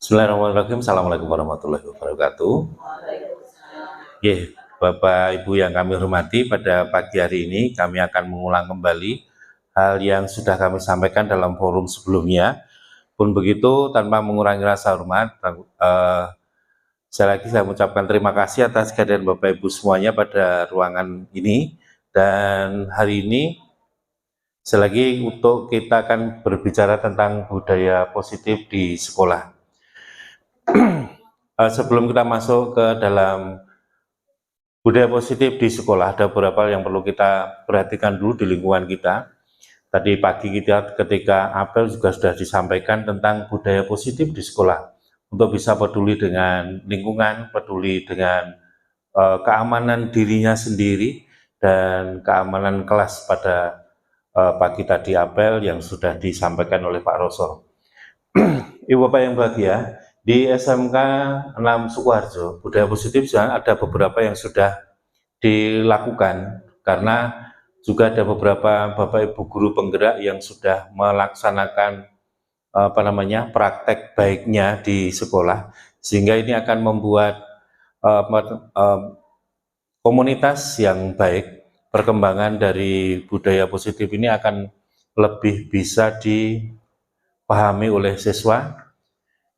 Bismillahirrahmanirrahim. Assalamualaikum warahmatullahi wabarakatuh. Bapak Ibu yang kami hormati, pada pagi hari ini kami akan mengulang kembali hal yang sudah kami sampaikan dalam forum sebelumnya. Pun begitu, tanpa mengurangi rasa hormat, sekali lagi saya mengucapkan terima kasih atas kehadiran Bapak Ibu semuanya pada ruangan ini. Dan hari ini, sekali lagi untuk kita akan berbicara tentang budaya positif di sekolah. Sebelum kita masuk ke dalam budaya positif di sekolah, ada beberapa yang perlu kita perhatikan dulu di lingkungan kita. Tadi pagi kita ketika apel juga sudah disampaikan tentang budaya positif di sekolah, untuk bisa peduli dengan lingkungan, peduli dengan keamanan dirinya sendiri, dan keamanan kelas pada pagi tadi apel yang sudah disampaikan oleh Pak Roso. Ibu Bapak yang bahagia, di SMK 6 Sukoharjo, budaya positif ada beberapa yang sudah dilakukan, karena juga ada beberapa Bapak Ibu guru penggerak yang sudah melaksanakan praktek baiknya di sekolah, sehingga ini akan membuat komunitas yang baik. Perkembangan dari budaya positif ini akan lebih bisa dipahami oleh siswa,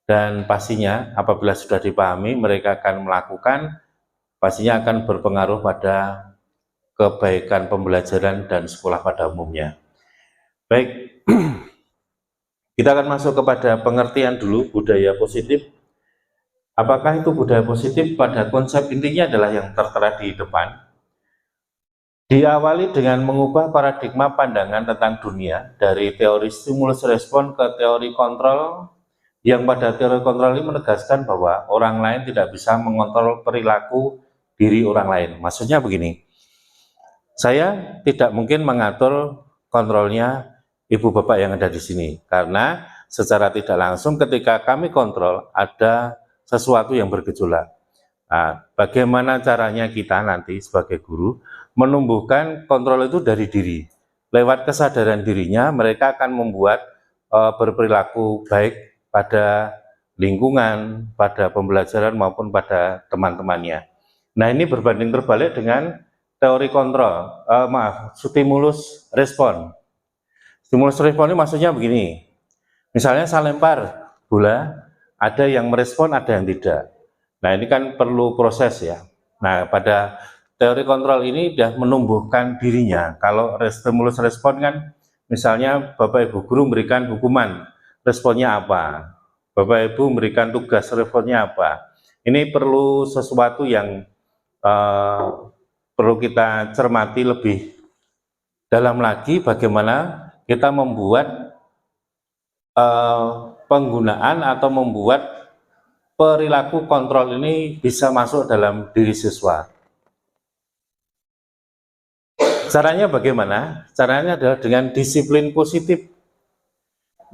dan pastinya apabila sudah dipahami, mereka akan melakukan, pastinya akan berpengaruh pada kebaikan pembelajaran dan sekolah pada umumnya. Baik, kita akan masuk kepada pengertian dulu budaya positif. Apakah itu budaya positif? Pada konsep intinya adalah yang tertera di depan. Diawali dengan mengubah paradigma pandangan tentang dunia dari teori stimulus respon ke teori kontrol, yang pada teori kontrol ini menegaskan bahwa orang lain tidak bisa mengontrol perilaku diri orang lain. Maksudnya begini, saya tidak mungkin mengatur kontrolnya ibu bapak yang ada di sini, karena secara tidak langsung ketika kami kontrol ada sesuatu yang bergejolak. Nah, bagaimana caranya kita nanti sebagai guru menumbuhkan kontrol itu dari diri? Lewat kesadaran dirinya, mereka akan membuat berperilaku baik pada lingkungan, pada pembelajaran maupun pada teman-temannya. Nah, ini berbanding terbalik dengan teori kontrol, stimulus respon. Stimulus respon ini maksudnya begini, misalnya saya lempar bola, ada yang merespon, ada yang tidak. Nah, ini kan perlu proses ya. Nah, pada teori kontrol ini sudah menumbuhkan dirinya. Kalau stimulus respon kan, misalnya Bapak Ibu guru memberikan hukuman, responnya apa? Bapak Ibu memberikan tugas, responnya apa? Ini perlu sesuatu yang perlu kita cermati lebih dalam lagi, bagaimana kita membuat penggunaan atau membuat perilaku kontrol ini bisa masuk dalam diri siswa. Caranya bagaimana? Caranya adalah dengan disiplin positif,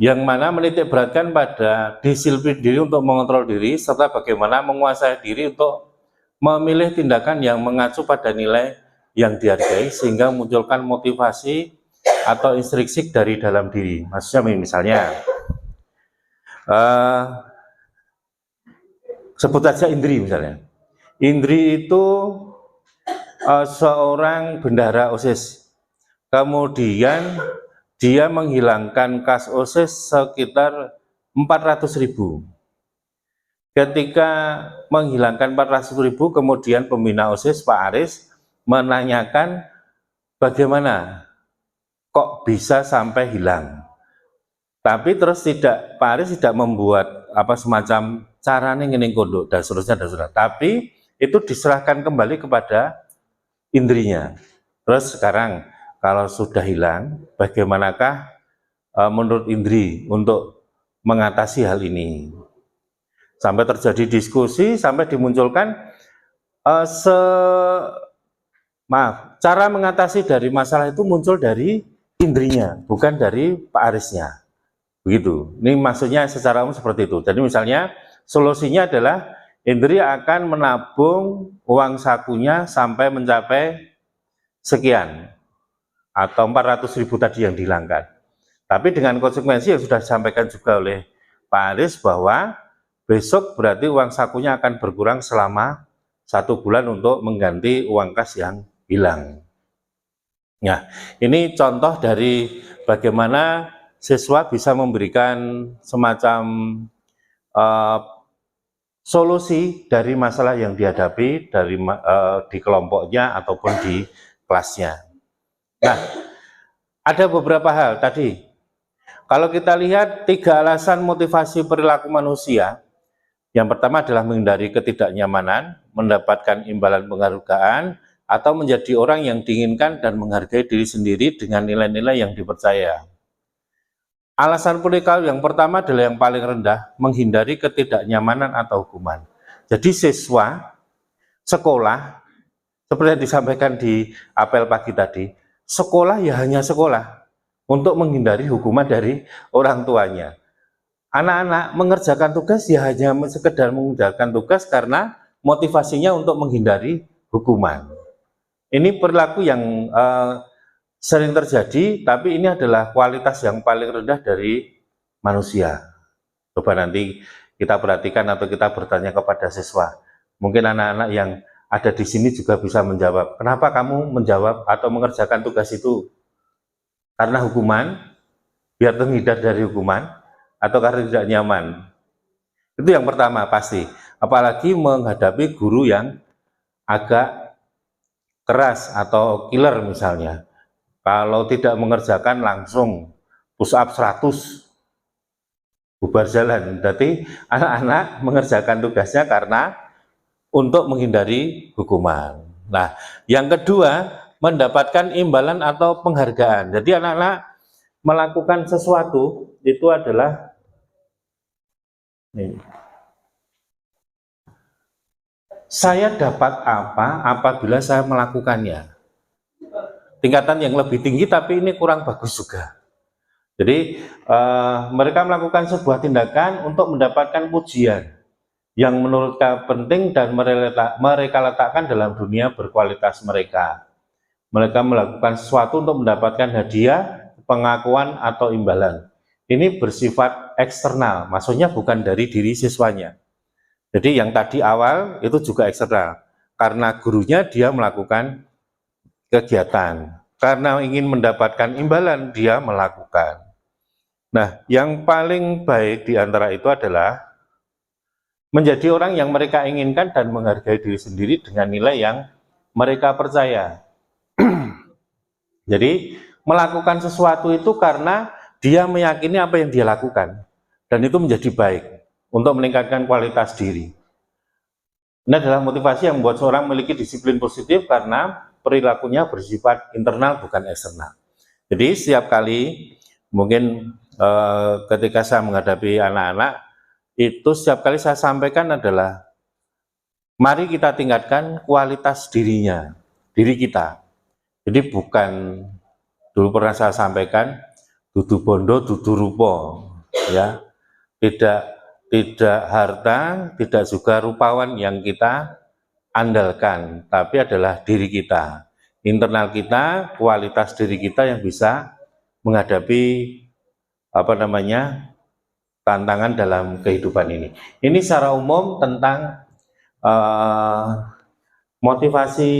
yang mana menitik beratkan pada disiplin diri untuk mengontrol diri, serta bagaimana menguasai diri untuk memilih tindakan yang mengacu pada nilai yang dihargai, sehingga munculkan motivasi atau instruksi dari dalam diri. Maksudnya misalnya, sebut saja Indri misalnya. Indri itu seorang bendahara OSIS. Kemudian dia menghilangkan kas OSIS sekitar 400.000. Ketika menghilangkan 400.000, kemudian pembina OSIS Pak Aris menanyakan bagaimana kok bisa sampai hilang. Tapi terus Pak Aris tidak membuat semacam caranya ngene kondo dan seterusnya. Tapi itu diserahkan kembali kepada Indrinya. Terus sekarang kalau sudah hilang, bagaimanakah menurut Indri untuk mengatasi hal ini? Sampai terjadi diskusi, sampai dimunculkan cara mengatasi dari masalah itu muncul dari Indrinya, bukan dari Pak Arisnya. Begitu. Ini maksudnya secara umum seperti itu. Jadi misalnya solusinya adalah Indri akan menabung uang sakunya sampai mencapai sekian, atau 400.000 tadi yang dihilangkan. Tapi dengan konsekuensi yang sudah disampaikan juga oleh Pak Aris, bahwa besok berarti uang sakunya akan berkurang selama 1 bulan untuk mengganti uang kas yang hilang. Nah, ini contoh dari bagaimana siswa bisa memberikan semacam solusi dari masalah yang dihadapi di kelompoknya ataupun di kelasnya. Nah, ada beberapa hal tadi. Kalau kita lihat 3 alasan motivasi perilaku manusia, yang pertama adalah menghindari ketidaknyamanan, mendapatkan imbalan penghargaan, atau menjadi orang yang diinginkan dan menghargai diri sendiri dengan nilai-nilai yang dipercaya. Alasan perilaku yang pertama adalah yang paling rendah, menghindari ketidaknyamanan atau hukuman. Jadi siswa sekolah, seperti yang disampaikan di apel pagi tadi, sekolah ya hanya sekolah untuk menghindari hukuman dari orang tuanya. Anak-anak mengerjakan tugas ya hanya sekedar mengerjakan tugas karena motivasinya untuk menghindari hukuman. Ini perilaku yang sering terjadi, tapi ini adalah kualitas yang paling rendah dari manusia. Coba nanti kita perhatikan atau kita bertanya kepada siswa. Mungkin anak-anak yang ada di sini juga bisa menjawab. Kenapa kamu menjawab atau mengerjakan tugas itu? Karena hukuman, biar terhindar dari hukuman, atau karena tidak nyaman? Itu yang pertama pasti. Apalagi menghadapi guru yang agak keras atau killer misalnya. Kalau tidak mengerjakan langsung push up 100, bubar jalan. Berarti anak-anak mengerjakan tugasnya karena untuk menghindari hukuman. Nah, yang kedua, mendapatkan imbalan atau penghargaan. Jadi anak-anak melakukan sesuatu itu adalah saya dapat apa apabila saya melakukannya. Tingkatan yang lebih tinggi, tapi ini kurang bagus juga. Jadi mereka melakukan sebuah tindakan untuk mendapatkan pujian yang menurut mereka penting dan mereka letakkan dalam dunia berkualitas mereka. Mereka melakukan sesuatu untuk mendapatkan hadiah, pengakuan, atau imbalan. Ini bersifat eksternal, maksudnya bukan dari diri siswanya. Jadi yang tadi awal itu juga eksternal, karena gurunya dia melakukan kegiatan, karena ingin mendapatkan imbalan dia melakukan. Nah, yang paling baik di antara itu adalah menjadi orang yang mereka inginkan dan menghargai diri sendiri dengan nilai yang mereka percaya. Jadi melakukan sesuatu itu karena dia meyakini apa yang dia lakukan, dan itu menjadi baik untuk meningkatkan kualitas diri. Ini adalah motivasi yang membuat seorang memiliki disiplin positif karena perilakunya bersifat internal bukan eksternal. Jadi setiap kali mungkin ketika saya menghadapi anak-anak, itu setiap kali saya sampaikan adalah mari kita tingkatkan kualitas diri kita. Jadi bukan, dulu pernah saya sampaikan, dudu bondo, dudu rupo, ya, tidak harta, tidak juga rupawan yang kita andalkan, tapi adalah diri kita, internal kita, kualitas diri kita yang bisa menghadapi tantangan dalam kehidupan ini. Ini secara umum tentang motivasi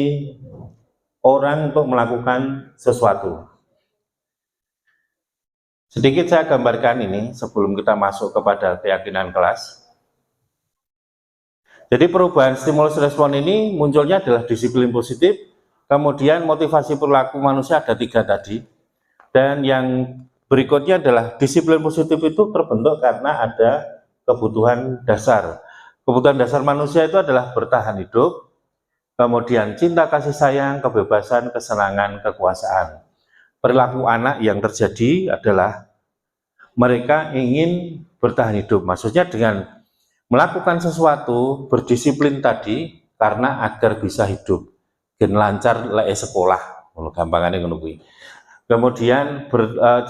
orang untuk melakukan sesuatu. Sedikit saya gambarkan ini sebelum kita masuk kepada keyakinan kelas. Jadi perubahan stimulus respon ini munculnya adalah disiplin positif, kemudian motivasi perilaku manusia ada 3 tadi, dan yang berikutnya adalah disiplin positif itu terbentuk karena ada kebutuhan dasar. Kebutuhan dasar manusia itu adalah bertahan hidup, kemudian cinta kasih sayang, kebebasan, kesenangan, kekuasaan. Perilaku anak yang terjadi adalah mereka ingin bertahan hidup, maksudnya dengan melakukan sesuatu, berdisiplin tadi, karena agar bisa hidup, dan lancar lek sekolah, gampangannya ngono kuwi. Kemudian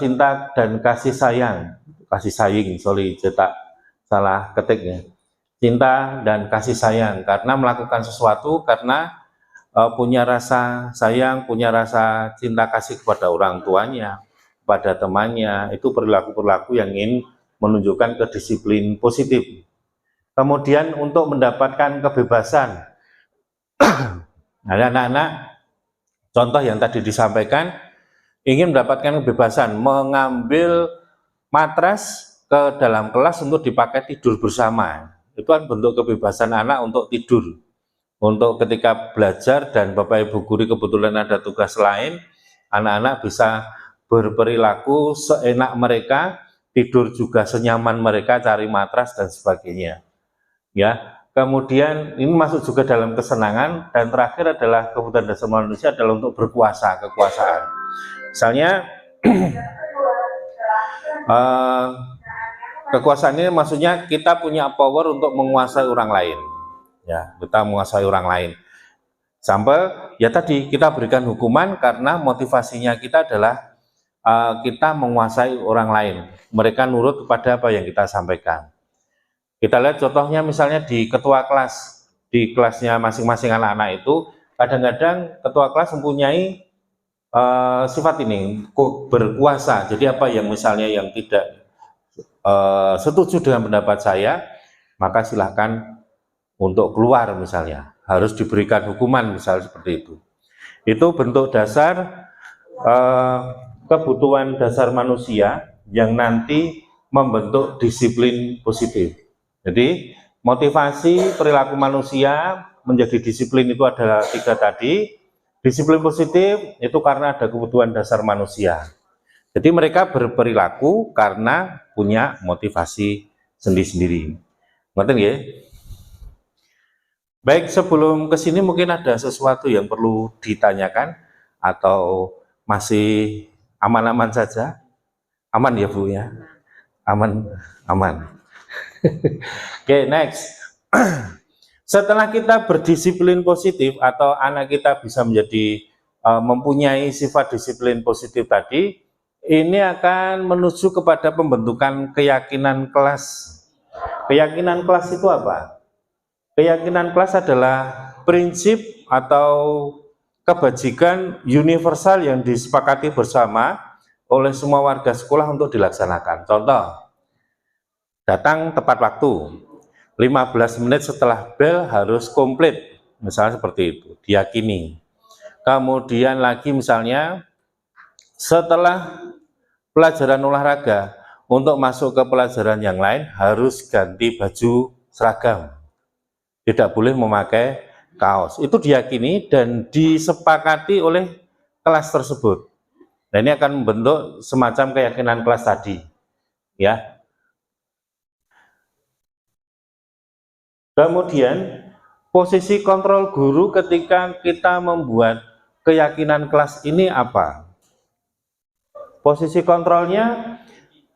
cinta dan kasih sayang, cetak salah ketiknya. Cinta dan kasih sayang, karena melakukan sesuatu, karena punya rasa sayang, punya rasa cinta kasih kepada orang tuanya, pada temannya. Itu perilaku-perilaku yang ingin menunjukkan kedisiplin positif. Kemudian untuk mendapatkan kebebasan, ada anak-anak, contoh yang tadi disampaikan, ingin mendapatkan kebebasan, mengambil matras ke dalam kelas untuk dipakai tidur bersama. Itu kan bentuk kebebasan anak untuk tidur. Untuk ketika belajar dan Bapak Ibu guru kebetulan ada tugas lain, anak-anak bisa berperilaku seenak mereka, tidur juga senyaman mereka, cari matras dan sebagainya. Ya, kemudian ini masuk juga dalam kesenangan, dan terakhir adalah kebutuhan dasar manusia adalah untuk berkuasa, kekuasaan. Misalnya kekuasaan ini maksudnya kita punya power untuk menguasai orang lain. Ya, kita menguasai orang lain. Sampai ya tadi kita berikan hukuman karena motivasinya kita adalah kita menguasai orang lain. Mereka nurut kepada apa yang kita sampaikan. Kita lihat contohnya misalnya di ketua kelas, di kelasnya masing-masing anak-anak itu, kadang-kadang ketua kelas mempunyai sifat ini, berkuasa. Jadi apa yang misalnya yang tidak setuju dengan pendapat saya, maka silahkan untuk keluar misalnya, harus diberikan hukuman misalnya seperti itu. Itu bentuk dasar kebutuhan dasar manusia yang nanti membentuk disiplin positif. Jadi motivasi perilaku manusia menjadi disiplin itu adalah 3 tadi. Disiplin positif itu karena ada kebutuhan dasar manusia. Jadi mereka berperilaku karena punya motivasi sendiri-sendiri. Ngerti ya? Baik, sebelum ke sini mungkin ada sesuatu yang perlu ditanyakan atau masih aman-aman saja? Aman ya Bu ya? Aman, aman. Oke, next. Setelah kita berdisiplin positif atau anak kita bisa menjadi mempunyai sifat disiplin positif tadi, ini akan menuju kepada pembentukan keyakinan kelas. Keyakinan kelas itu apa? Keyakinan kelas adalah prinsip atau kebajikan universal yang disepakati bersama oleh semua warga sekolah untuk dilaksanakan. Contoh, datang tepat waktu, 15 menit setelah bel harus komplit, misalnya seperti itu, diyakini. Kemudian lagi misalnya, setelah pelajaran olahraga, untuk masuk ke pelajaran yang lain harus ganti baju seragam, tidak boleh memakai kaos. Itu diyakini dan disepakati oleh kelas tersebut. Nah, ini akan membentuk semacam keyakinan kelas tadi, ya. Kemudian posisi kontrol guru ketika kita membuat keyakinan kelas ini apa? Posisi kontrolnya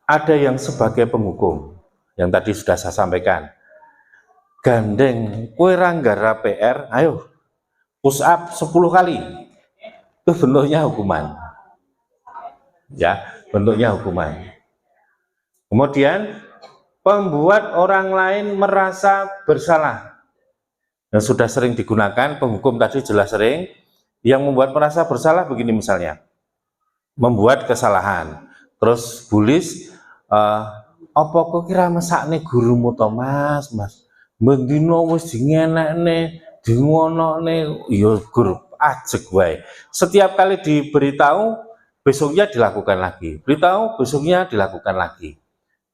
ada yang sebagai penghukum, yang tadi sudah saya sampaikan. Gandeng, kue ranggara PR, ayo push up 10 kali. Itu bentuknya hukuman. Ya, bentuknya hukuman. Kemudian pembuat orang lain merasa bersalah. Yang sudah sering digunakan, penghukum tadi jelas sering. Yang membuat merasa bersalah begini misalnya, membuat kesalahan, terus bulis, apa kok kira mesakne gurumu to mas, bendino wis dingenekne, dingonokne, ya guru ajek wae. Setiap kali diberitahu, besoknya dilakukan lagi, beritahu, besoknya dilakukan lagi.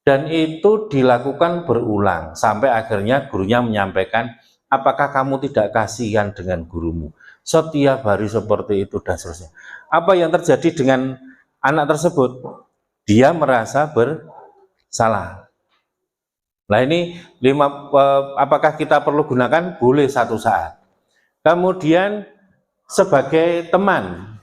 Dan itu dilakukan berulang, sampai akhirnya gurunya menyampaikan, apakah kamu tidak kasihan dengan gurumu? Setiap hari seperti itu dan seterusnya. Apa yang terjadi dengan anak tersebut? Dia merasa bersalah. Nah ini apakah kita perlu gunakan? Boleh satu saat. Kemudian sebagai teman,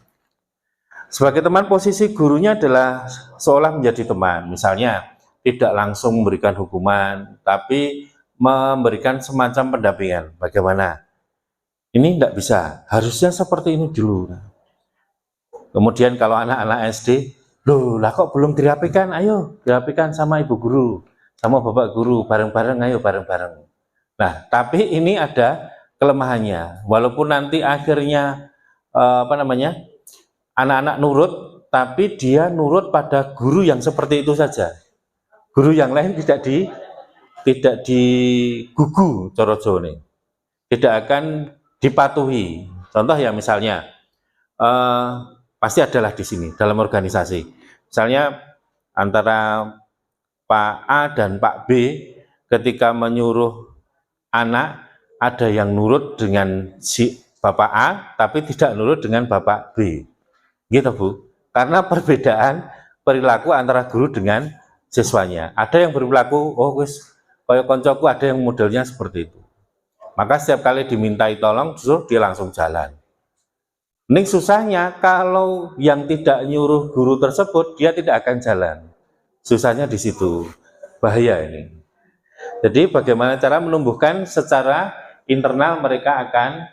posisi gurunya adalah seolah menjadi teman. Misalnya tidak langsung memberikan hukuman, tapi memberikan semacam pendampingan. Bagaimana? Ini tidak bisa, harusnya seperti ini dulu. Kemudian kalau anak-anak SD, loh lah kok belum dirapikan, ayo dirapikan sama ibu guru, sama bapak guru, bareng-bareng, ayo bareng-bareng. Nah, tapi ini ada kelemahannya, walaupun nanti akhirnya anak-anak nurut, tapi dia nurut pada guru yang seperti itu saja. Guru yang lain tidak tidak digugu coro Jawane, tidak akan dipatuhi. Contoh ya misalnya, pasti adalah di sini dalam organisasi. Misalnya antara Pak A dan Pak B ketika menyuruh anak, ada yang nurut dengan si Bapak A, tapi tidak nurut dengan Bapak B. Gitu Bu, karena perbedaan perilaku antara guru dengan siswanya. Ada yang berperilaku, oh wis, kayak koncoku ada yang modelnya seperti itu. Maka setiap kali dimintai tolong, justru dia langsung jalan. Ini susahnya, kalau yang tidak nyuruh guru tersebut, dia tidak akan jalan. Susahnya di situ, bahaya ini. Jadi bagaimana cara menumbuhkan secara internal mereka akan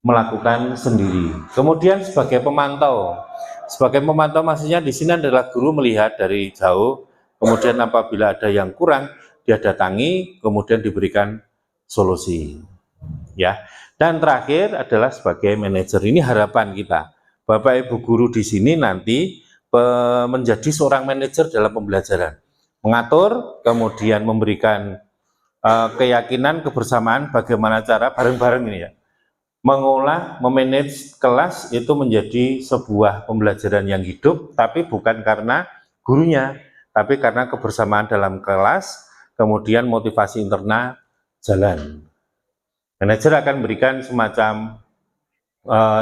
melakukan sendiri. Kemudian sebagai pemantau maksudnya di sini adalah guru melihat dari jauh, kemudian apabila ada yang kurang, dia datangi, kemudian diberikan solusi. Ya. Dan terakhir adalah sebagai manajer. Ini harapan kita. Bapak Ibu guru di sini nanti menjadi seorang manajer dalam pembelajaran. Mengatur, kemudian memberikan keyakinan, kebersamaan, bagaimana cara bareng-bareng ini ya. Mengolah, memanage kelas itu menjadi sebuah pembelajaran yang hidup, tapi bukan karena gurunya, tapi karena kebersamaan dalam kelas, kemudian motivasi internal jalan. Manajer akan berikan semacam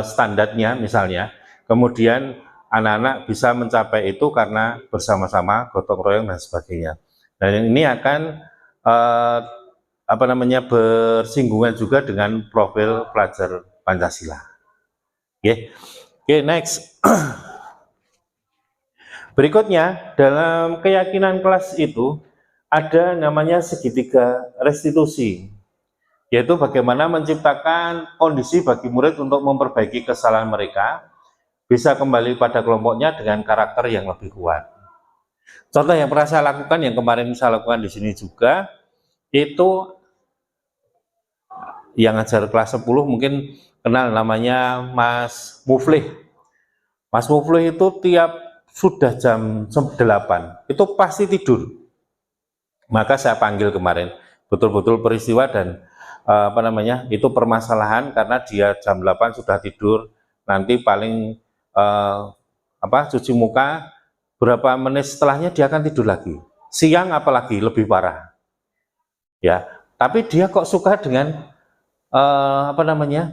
standarnya misalnya, kemudian anak-anak bisa mencapai itu karena bersama-sama, gotong royong dan sebagainya. Dan ini akan bersinggungan juga dengan profil pelajar Pancasila. Oke, next. Berikutnya, dalam keyakinan kelas itu ada namanya segitiga restitusi, yaitu bagaimana menciptakan kondisi bagi murid untuk memperbaiki kesalahan mereka, bisa kembali pada kelompoknya dengan karakter yang lebih kuat. Contoh yang pernah saya lakukan, yang kemarin saya lakukan di sini juga, itu yang ngajar kelas 10 mungkin kenal, namanya Mas Muflih. Mas Muflih itu tiap sudah jam 8 itu pasti tidur. Maka saya panggil kemarin, betul-betul peristiwa dan itu permasalahan karena dia jam 8 sudah tidur, nanti paling cuci muka, berapa menit setelahnya dia akan tidur lagi. Siang apalagi lebih parah. Ya, tapi dia kok suka dengan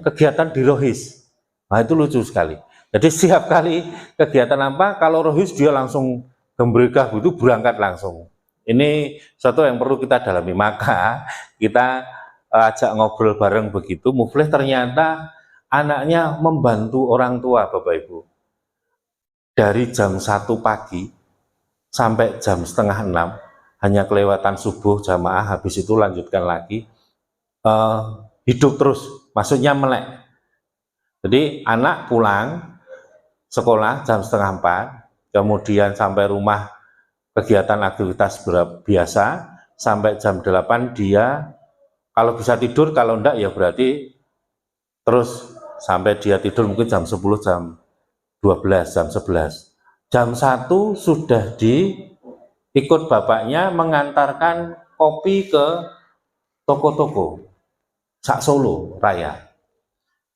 kegiatan di Rohis. Nah, itu lucu sekali. Jadi setiap kali kegiatan apa, kalau Rohis dia langsung gembregah itu berangkat langsung. Ini satu yang perlu kita dalami. Maka kita ajak ngobrol bareng begitu. Muflih ternyata anaknya membantu orang tua, Bapak Ibu. Dari jam 1 pagi sampai jam setengah 6, hanya kelewatan subuh jamaah, habis itu lanjutkan lagi. Hidup terus, maksudnya melek. Jadi anak pulang sekolah jam setengah 4, kemudian sampai rumah kegiatan aktivitas biasa, sampai jam 8 dia kalau bisa tidur, kalau enggak ya berarti terus sampai dia tidur mungkin jam 10, jam 12, jam 11. Jam 1 sudah ikut bapaknya mengantarkan kopi ke toko-toko sak Solo Raya.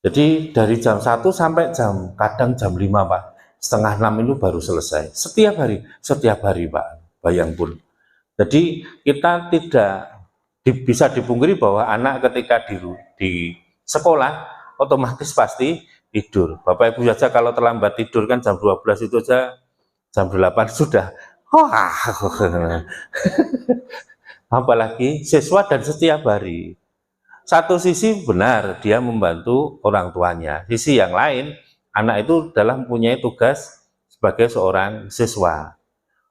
Jadi dari jam 1 sampai kadang jam 5 Pak, setengah 6 itu baru selesai. Setiap hari Pak, bayang pun. Jadi kita tidak bisa dipungkiri bahwa anak ketika di sekolah otomatis pasti tidur. Bapak Ibu saja kalau terlambat tidur kan jam 12 itu aja jam 8 sudah. Apalagi siswa dan setiap hari. Satu sisi benar dia membantu orang tuanya, sisi yang lain anak itu dalam mempunyai tugas sebagai seorang siswa.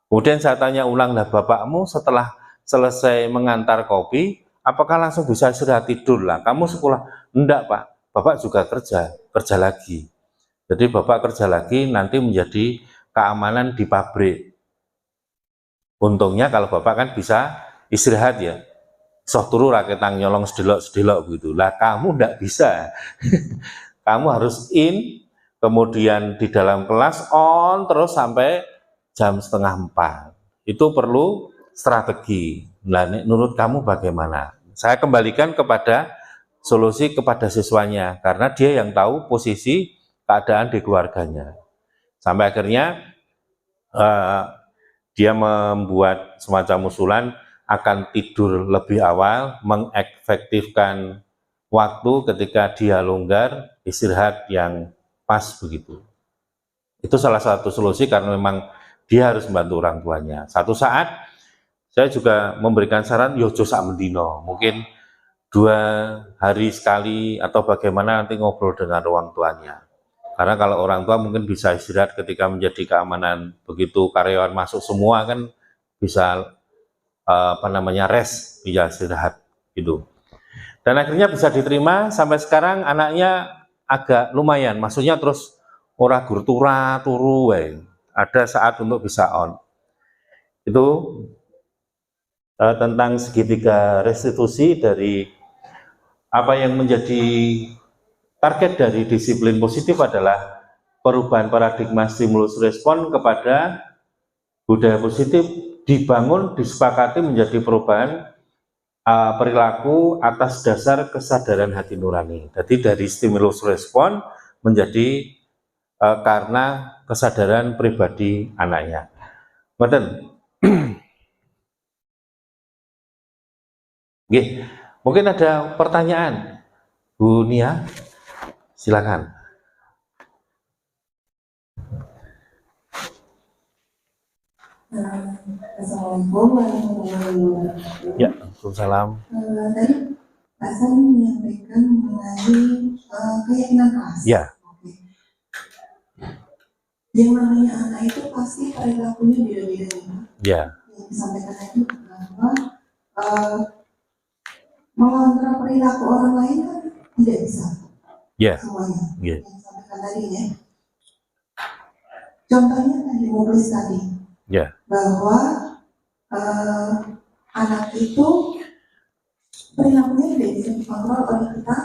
Kemudian saya tanya ulang, lah bapakmu setelah selesai mengantar kopi, apakah langsung bisa istirahat tidur lah? Kamu sekolah? Enggak Pak, bapak juga kerja lagi. Jadi bapak kerja lagi nanti menjadi keamanan di pabrik. Untungnya kalau bapak kan bisa istirahat ya. Soh turu raketang nyolong sedelok begitu. Lah kamu enggak bisa. Kamu harus in, kemudian di dalam kelas on terus sampai jam setengah 4. Itu perlu strategi. Nah, menurut kamu bagaimana? Saya kembalikan kepada solusi kepada siswanya, karena dia yang tahu posisi keadaan di keluarganya. Sampai akhirnya dia membuat semacam usulan akan tidur lebih awal, mengefektifkan waktu ketika dia longgar, istirahat yang pas begitu. Itu salah satu solusi karena memang dia harus membantu orang tuanya. Satu saat saya juga memberikan saran yojo sak mendino, mungkin 2 hari sekali atau bagaimana nanti ngobrol dengan orang tuanya. Karena kalau orang tua mungkin bisa istirahat ketika menjadi keamanan, begitu karyawan masuk semua kan bisa rest, bisa istirahat gitu. Dan akhirnya bisa diterima. Sampai sekarang anaknya agak lumayan, maksudnya terus ora gurtura turu ada saat untuk bisa on. Itu tentang segitiga restitusi dari apa yang menjadi target dari disiplin positif adalah perubahan paradigma stimulus respon kepada budaya positif dibangun, disepakati menjadi perubahan perilaku atas dasar kesadaran hati nurani. Jadi dari stimulus respon menjadi karena kesadaran pribadi anaknya. Betul. Mungkin ada pertanyaan, Bu Nia, silakan. Assalamualaikum warahmatullahi wabarakatuh. Ya, Waalaikumsalam. Tadi Pak San menyampaikan mengenai keyakinan kelas. Ya. Oke. Yang namanya anak itu pasti perilakunya beda-beda ya, Pak. Ya. Yang disampaikan tadi bahwa mengontrol perilaku orang lain kan tidak bisa. Ya. Semuanya. Ya. Yang disampaikan tadi ya. Contohnya tadi mobilis tadi. Ya. Bahwa anak itu perilakunya tidak bisa dikontrol oleh kita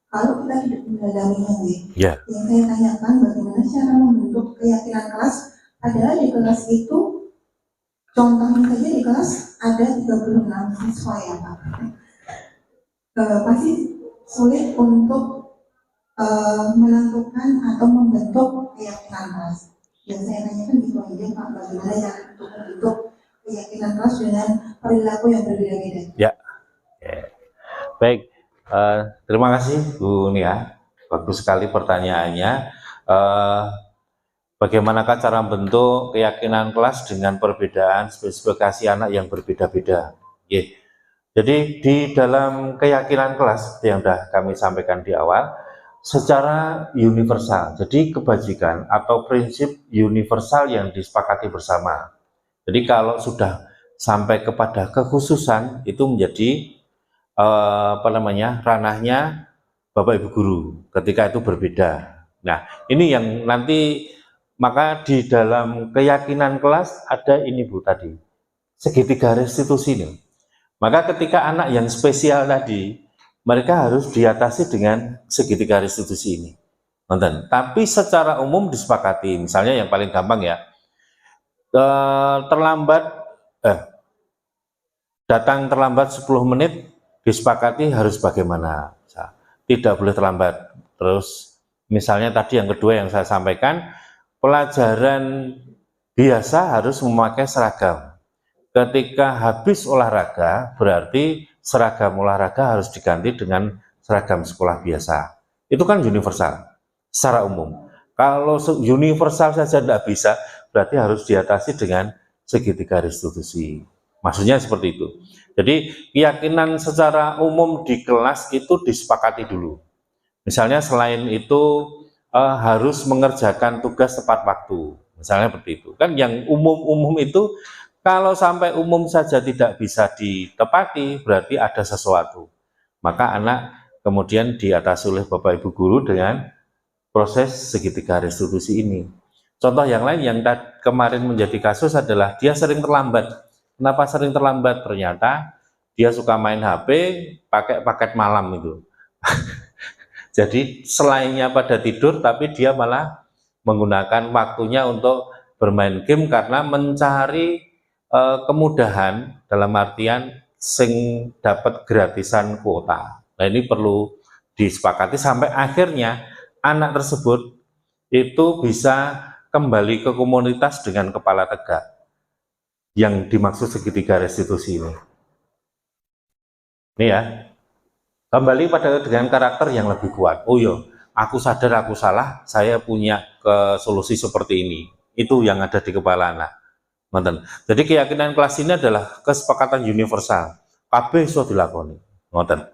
kalau kita hidup mendalaminya. Ya. Yang saya tanyakan bagaimana cara membentuk keyakinan kelas, padahal di kelas itu contohnya saja di kelas ada 36 siswa ya Pak. Pasti sulit untuk menentukan atau membentuk keyakinan kelas. Yang saya tanyakan itu aja Pak, bagaimana cara untuk membentuk keyakinan kelas dengan perilaku yang berbeda-beda. Ya. Baik, terima kasih Bu Nia, bagus sekali pertanyaannya. Bagaimanakah cara membentuk keyakinan kelas dengan perbedaan spesifikasi anak yang berbeda-beda? Jadi di dalam keyakinan kelas yang sudah kami sampaikan di awal, secara universal, jadi kebajikan atau prinsip universal yang disepakati bersama. Jadi kalau sudah sampai kepada kekhususan itu menjadi ranahnya Bapak Ibu Guru ketika itu berbeda. Nah, ini yang nanti maka di dalam keyakinan kelas ada ini Bu tadi, segitiga restitusi ini. Maka ketika anak yang spesial tadi, mereka harus diatasi dengan segitiga restitusi ini. Tapi secara umum disepakati, misalnya yang paling gampang ya, datang terlambat 10 menit, disepakati harus bagaimana, tidak boleh terlambat. Terus misalnya tadi yang kedua yang saya sampaikan, pelajaran biasa harus memakai seragam. Ketika habis olahraga, berarti seragam olahraga harus diganti dengan seragam sekolah biasa. Itu kan universal, secara umum. Kalau universal saja tidak bisa, berarti harus diatasi dengan segitiga restitusi. Maksudnya seperti itu. Jadi keyakinan secara umum di kelas itu disepakati dulu. Misalnya selain itu harus mengerjakan tugas tepat waktu. Misalnya seperti itu. Kan yang umum-umum itu kalau sampai umum saja tidak bisa ditepati, berarti ada sesuatu. Maka anak kemudian diatasi oleh Bapak Ibu Guru dengan proses segitiga restitusi ini. Contoh yang lain yang kemarin menjadi kasus adalah dia sering terlambat. Kenapa sering terlambat? Ternyata dia suka main HP pakai paket malam itu. Jadi selainnya pada tidur, tapi dia malah menggunakan waktunya untuk bermain game karena mencari kemudahan dalam artian sing dapat gratisan kuota. Nah, ini perlu disepakati sampai akhirnya anak tersebut itu bisa kembali ke komunitas dengan kepala tegak yang dimaksud segitiga restitusi ini. Ini ya, kembali pada dengan karakter yang lebih kuat. Oh iya, aku sadar aku salah, saya punya solusi seperti ini. Itu yang ada di kepala anak. Jadi keyakinan kelas ini adalah kesepakatan universal. Kabeh iso dilakoni. Ngoten.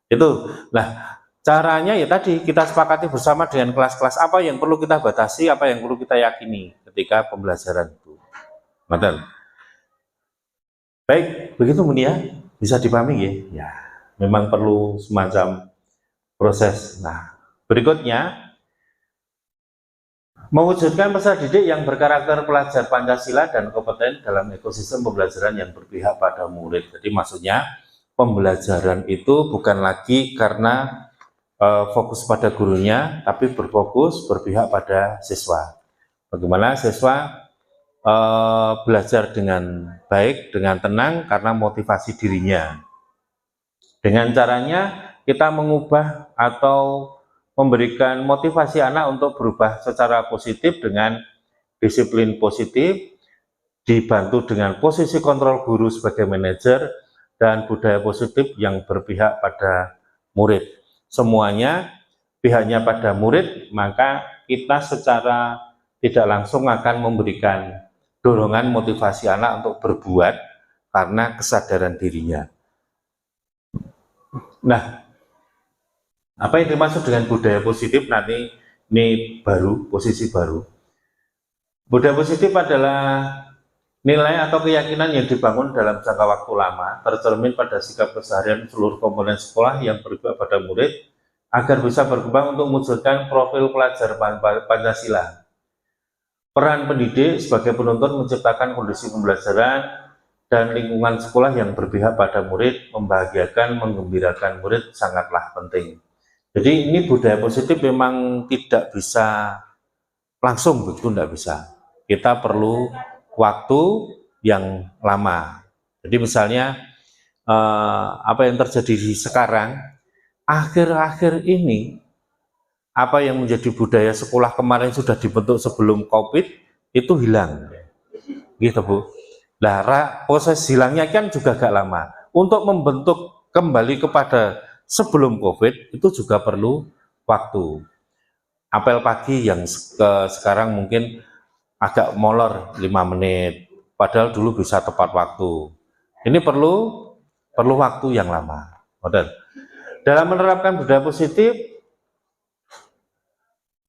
Itu. Nah, caranya ya tadi kita sepakati bersama dengan kelas-kelas apa yang perlu kita batasi, apa yang perlu kita yakini ketika pembelajaran itu. Ngoten. Baik, begitu Munia, bisa dipahami ya? Ya, memang perlu semacam proses. Nah, berikutnya mewujudkan peserta didik yang berkarakter pelajar Pancasila dan kompeten dalam ekosistem pembelajaran yang berpihak pada murid. Jadi maksudnya pembelajaran itu bukan lagi karena fokus pada gurunya, tapi berpihak pada siswa. Bagaimana siswa belajar dengan baik, dengan tenang karena motivasi dirinya. Dengan caranya kita mengubah atau memberikan motivasi anak untuk berubah secara positif dengan disiplin positif, dibantu dengan posisi kontrol guru sebagai manajer, dan budaya positif yang berpihak pada murid. Semuanya pihaknya pada murid, maka kita secara tidak langsung akan memberikan dorongan motivasi anak untuk berbuat karena kesadaran dirinya. Nah, apa yang dimaksud dengan budaya positif nanti ini baru, posisi baru. Budaya positif adalah nilai atau keyakinan yang dibangun dalam jangka waktu lama, tercermin pada sikap keseharian seluruh komponen sekolah yang berpihak pada murid, agar bisa berkembang untuk mewujudkan profil pelajar Pancasila. Peran pendidik sebagai penuntun menciptakan kondisi pembelajaran dan lingkungan sekolah yang berpihak pada murid, membahagiakan, menggembirakan murid sangatlah penting. Jadi ini budaya positif memang tidak bisa langsung, begitu tidak bisa. Kita perlu waktu yang lama. Jadi misalnya apa yang terjadi sekarang, akhir-akhir ini, apa yang menjadi budaya sekolah kemarin sudah dibentuk sebelum COVID, itu hilang. Gitu Bu. Nah, proses hilangnya kan juga agak lama. Untuk membentuk kembali kepada sebelum COVID, itu juga perlu waktu. Apel pagi yang sekarang mungkin agak molor 5 menit, padahal dulu bisa tepat waktu. Ini perlu waktu yang lama. Dalam menerapkan budaya positif,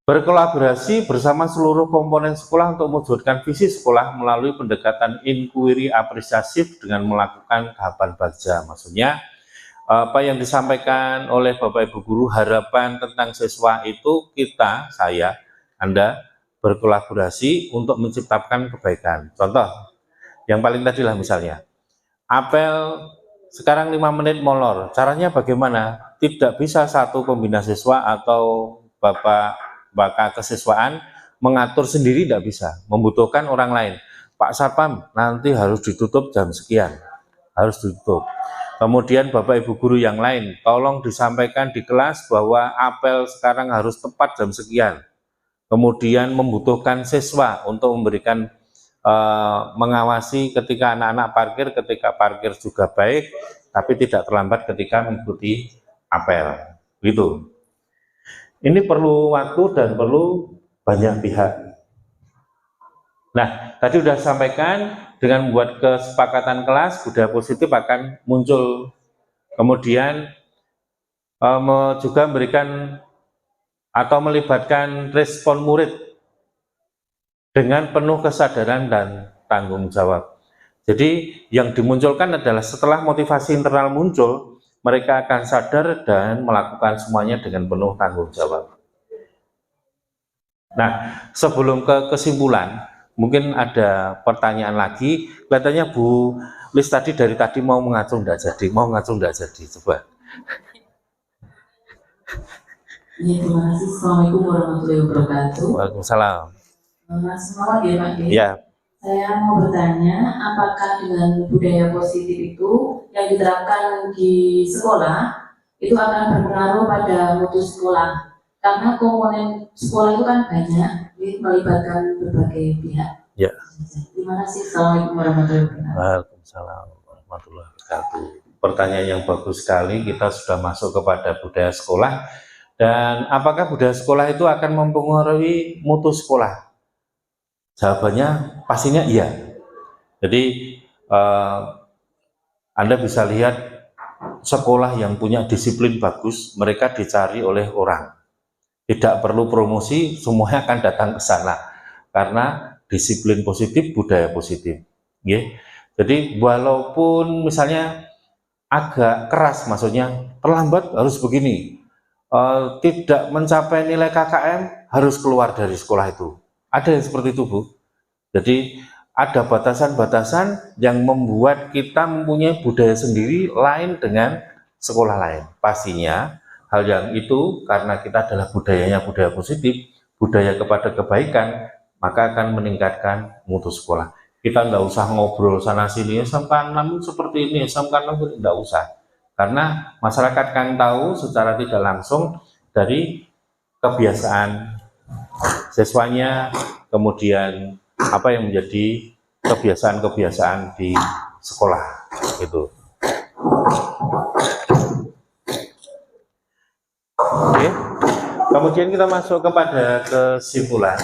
berkolaborasi bersama seluruh komponen sekolah untuk mewujudkan visi sekolah melalui pendekatan inquiry apresiatif dengan melakukan tahapan baca. Maksudnya, apa yang disampaikan oleh Bapak Ibu Guru, harapan tentang siswa itu kita, saya, Anda, berkolaborasi untuk menciptakan kebaikan. Contoh, yang paling tadi lah misalnya, apel sekarang 5 menit molor, caranya bagaimana? Tidak bisa satu pembina siswa atau Bapak kesiswaan mengatur sendiri, tidak bisa, membutuhkan orang lain. Pak Satpam, nanti harus ditutup jam sekian, harus ditutup. Kemudian Bapak Ibu Guru yang lain, tolong disampaikan di kelas bahwa apel sekarang harus tepat jam sekian. Kemudian membutuhkan siswa untuk memberikan mengawasi ketika anak-anak parkir, ketika parkir juga baik, tapi tidak terlambat ketika mengikuti apel. Gitu. Ini perlu waktu dan perlu banyak pihak. Nah, tadi sudah sampaikan dengan membuat kesepakatan kelas, budaya positif akan muncul. Kemudian juga memberikan atau melibatkan respon murid dengan penuh kesadaran dan tanggung jawab. Jadi yang dimunculkan adalah setelah motivasi internal muncul, mereka akan sadar dan melakukan semuanya dengan penuh tanggung jawab. Nah, sebelum ke kesimpulan, mungkin ada pertanyaan lagi. Kelihatannya Bu Lis tadi dari tadi mau mengacung tidak jadi, coba. Ya, terima kasih. Assalamualaikum warahmatullahi wabarakatuh. Waalaikumsalam. Langsung awal ya Pak. Ya. Saya mau bertanya, apakah dengan budaya positif itu yang diterapkan di sekolah itu akan berpengaruh pada mutu sekolah? Karena komponen sekolah itu kan banyak, jadi melibatkan berbagai pihak. Ya. Terima kasih. Assalamualaikum warahmatullahi wabarakatuh. Waalaikumsalam warahmatullahi wabarakatuh. Pertanyaan yang bagus sekali. Kita sudah masuk kepada budaya sekolah, dan apakah budaya sekolah itu akan mempengaruhi mutu sekolah? Jawabannya pastinya iya. Jadi Anda bisa lihat sekolah yang punya disiplin bagus, mereka dicari oleh orang. Tidak perlu promosi, semuanya akan datang ke sana karena disiplin positif, budaya positif. Jadi walaupun misalnya agak keras, maksudnya terlambat harus begini, tidak mencapai nilai KKM harus keluar dari sekolah itu. Ada yang seperti itu, Bu. Jadi ada batasan-batasan yang membuat kita mempunyai budaya sendiri lain dengan sekolah lain. Pastinya hal yang itu karena kita adalah budayanya budaya positif, budaya kepada kebaikan, maka akan meningkatkan mutu sekolah. Kita nggak usah ngobrol sana sini, SMK 6 seperti ini, SMK 6 nggak usah. Karena masyarakat kan tahu secara tidak langsung dari kebiasaan siswanya, kemudian apa yang menjadi kebiasaan-kebiasaan di sekolah itu. Oke. Kemudian kita masuk kepada kesimpulan.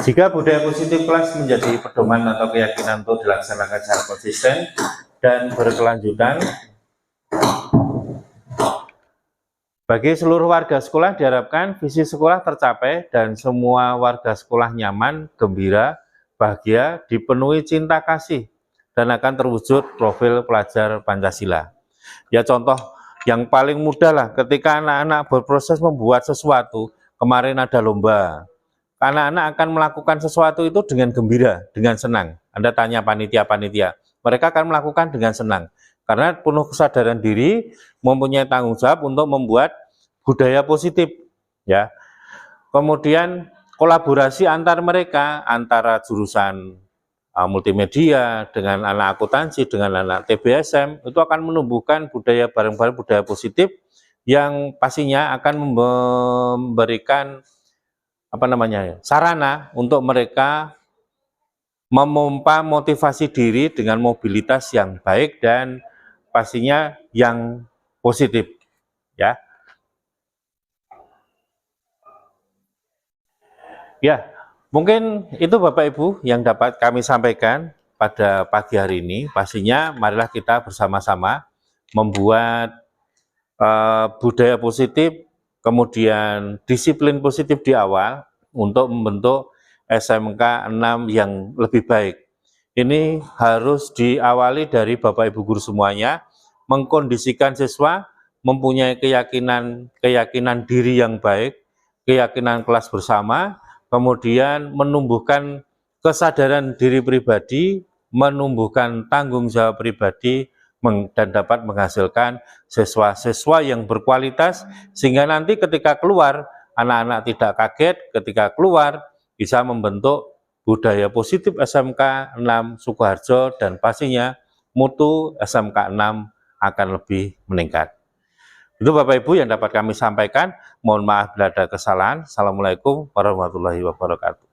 Jika budaya positif kelas menjadi pedoman atau keyakinan untuk dilaksanakan secara konsisten dan berkelanjutan, bagi seluruh warga sekolah diharapkan visi sekolah tercapai dan semua warga sekolah nyaman, gembira, bahagia, dipenuhi cinta kasih, dan akan terwujud profil pelajar Pancasila. Ya contoh yang paling mudah lah ketika anak-anak berproses membuat sesuatu, kemarin ada lomba, anak-anak akan melakukan sesuatu itu dengan gembira, dengan senang. Anda tanya panitia-panitia, mereka akan melakukan dengan senang. Karena penuh kesadaran diri, mempunyai tanggung jawab untuk membuat budaya positif. Ya. Kemudian kolaborasi antar mereka, antara jurusan multimedia, dengan anak akuntansi, dengan anak TBSM, itu akan menumbuhkan budaya bareng-bareng, budaya positif, yang pastinya akan memberikan sarana untuk mereka memompa motivasi diri dengan mobilitas yang baik dan pastinya yang positif, ya. Ya, mungkin itu Bapak Ibu yang dapat kami sampaikan pada pagi hari ini. Pastinya marilah kita bersama-sama membuat budaya positif, kemudian disiplin positif di awal untuk membentuk SMK 6 yang lebih baik. Ini harus diawali dari Bapak Ibu guru semuanya, mengkondisikan siswa mempunyai keyakinan diri yang baik, keyakinan kelas bersama, kemudian menumbuhkan kesadaran diri pribadi, menumbuhkan tanggung jawab pribadi, dan dapat menghasilkan siswa-siswa yang berkualitas, sehingga nanti ketika keluar, anak-anak tidak kaget ketika keluar, bisa membentuk budaya positif SMK 6 Sukoharjo, dan pastinya mutu SMK 6 akan lebih meningkat. Itu Bapak Ibu yang dapat kami sampaikan. Mohon maaf bila ada kesalahan. Assalamualaikum warahmatullahi wabarakatuh.